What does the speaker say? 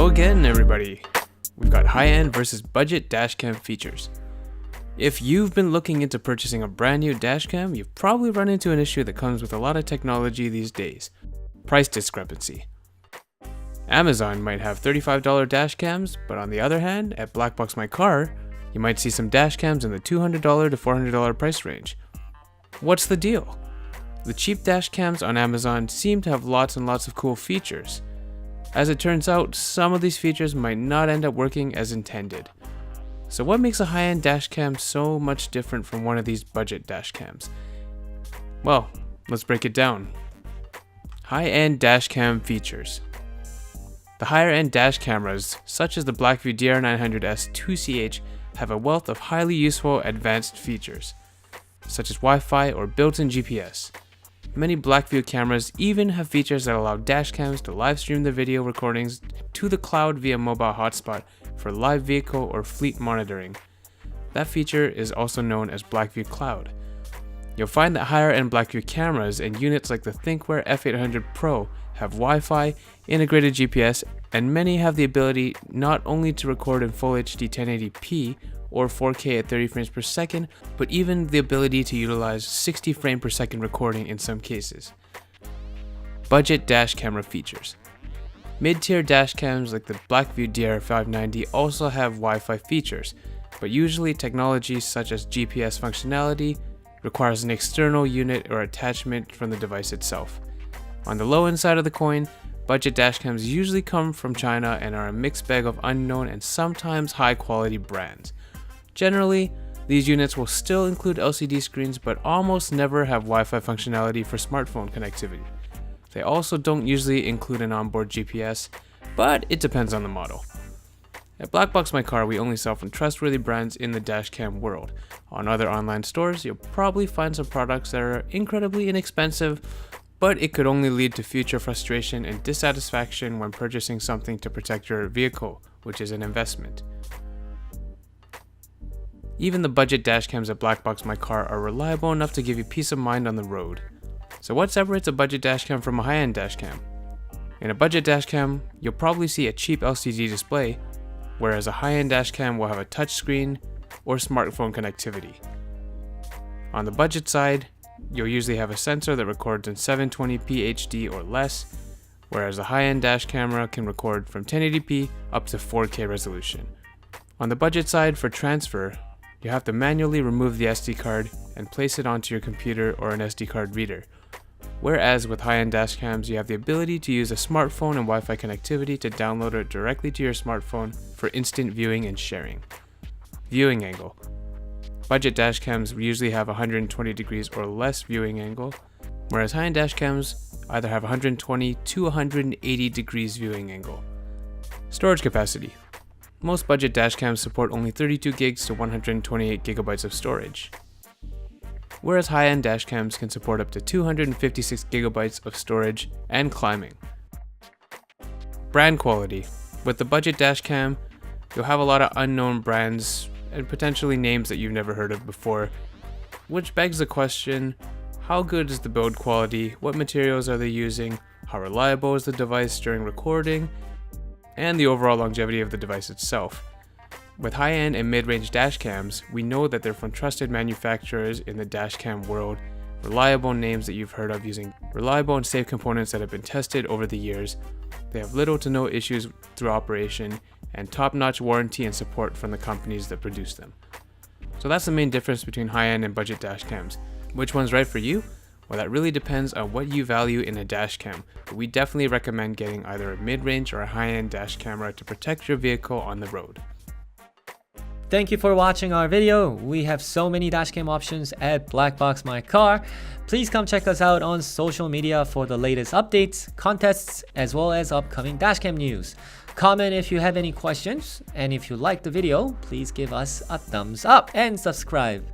Hello again, everybody. We've got high-end versus budget dashcam features. If you've been looking into purchasing a brand new dashcam, you've probably run into an issue that comes with a lot of technology these days: price discrepancy. Amazon might have $35 dashcams, but on the other hand, at BlackboxMyCar, you might see some dashcams in the $200 to $400 price range. What's the deal? The cheap dashcams on Amazon seem to have lots and lots of cool features. As it turns out, some of these features might not end up working as intended. So what makes a high-end dashcam so much different from one of these budget dashcams? Well, let's break it down. High-end dashcam features. The higher-end dash cameras, such as the BlackVue DR900S 2CH, have a wealth of highly useful advanced features, such as Wi-Fi or built-in GPS. Many BlackVue cameras even have features that allow dashcams to live stream the video recordings to the cloud via mobile hotspot for live vehicle or fleet monitoring. That feature is also known as BlackVue Cloud. You'll find that higher-end BlackVue cameras and units like the Thinkware F800 Pro have Wi-Fi, integrated GPS, and many have the ability not only to record in Full HD 1080p or 4K at 30 frames per second, but even the ability to utilize 60 frame per second recording in some cases. Budget dash camera features. Mid-tier dashcams like the BlackVue DR590 also have Wi-Fi features, but usually technology such as GPS functionality requires an external unit or attachment from the device itself. On the low-end side of the coin, budget dashcams usually come from China and are a mixed bag of unknown and sometimes high-quality brands. Generally, these units will still include LCD screens but almost never have Wi-Fi functionality for smartphone connectivity. They also don't usually include an onboard GPS, but it depends on the model. At BlackboxMyCar, we only sell from trustworthy brands in the dashcam world. On other online stores, you'll probably find some products that are incredibly inexpensive, but it could only lead to future frustration and dissatisfaction when purchasing something to protect your vehicle, which is an investment. Even the budget dashcams at BlackboxMyCar are reliable enough to give you peace of mind on the road. So what separates a budget dashcam from a high-end dashcam? In a budget dashcam, you'll probably see a cheap LCD display, whereas a high-end dashcam will have a touchscreen or smartphone connectivity. On the budget side, you'll usually have a sensor that records in 720p HD or less, whereas a high-end dash camera can record from 1080p up to 4K resolution. On the budget side, for transfer, you have to manually remove the SD card and place it onto your computer or an SD card reader. Whereas with high-end dashcams, you have the ability to use a smartphone and Wi-Fi connectivity to download it directly to your smartphone for instant viewing and sharing. Viewing angle. Budget dashcams usually have 120 degrees or less viewing angle, whereas high-end dashcams either have 120 to 180 degrees viewing angle. Storage capacity. Most budget dashcams support only 32 gigs to 128 gigabytes of storage, whereas high-end dashcams can support up to 256 gigabytes of storage and climbing. Brand quality. With the budget dashcam, you'll have a lot of unknown brands and potentially names that you've never heard of before, which begs the question: how good is the build quality, what materials are they using, how reliable is the device during recording, and the overall longevity of the device itself. With high-end and mid-range dashcams, we know that they're from trusted manufacturers in the dashcam world, reliable names that you've heard of using reliable and safe components that have been tested over the years. They have little to no issues through operation, and top-notch warranty and support from the companies that produce them. So that's the main difference between high-end and budget dashcams. Which one's right for you? Well, that really depends on what you value in a dashcam, but we definitely recommend getting either a mid-range or a high-end dash camera to protect your vehicle on the road. Thank you for watching our video. We have so many dashcam options at BlackboxMyCar. Please come check us out on social media for the latest updates, contests, as well as upcoming dashcam news. Comment if you have any questions, and if you liked the video, please give us a thumbs up and subscribe.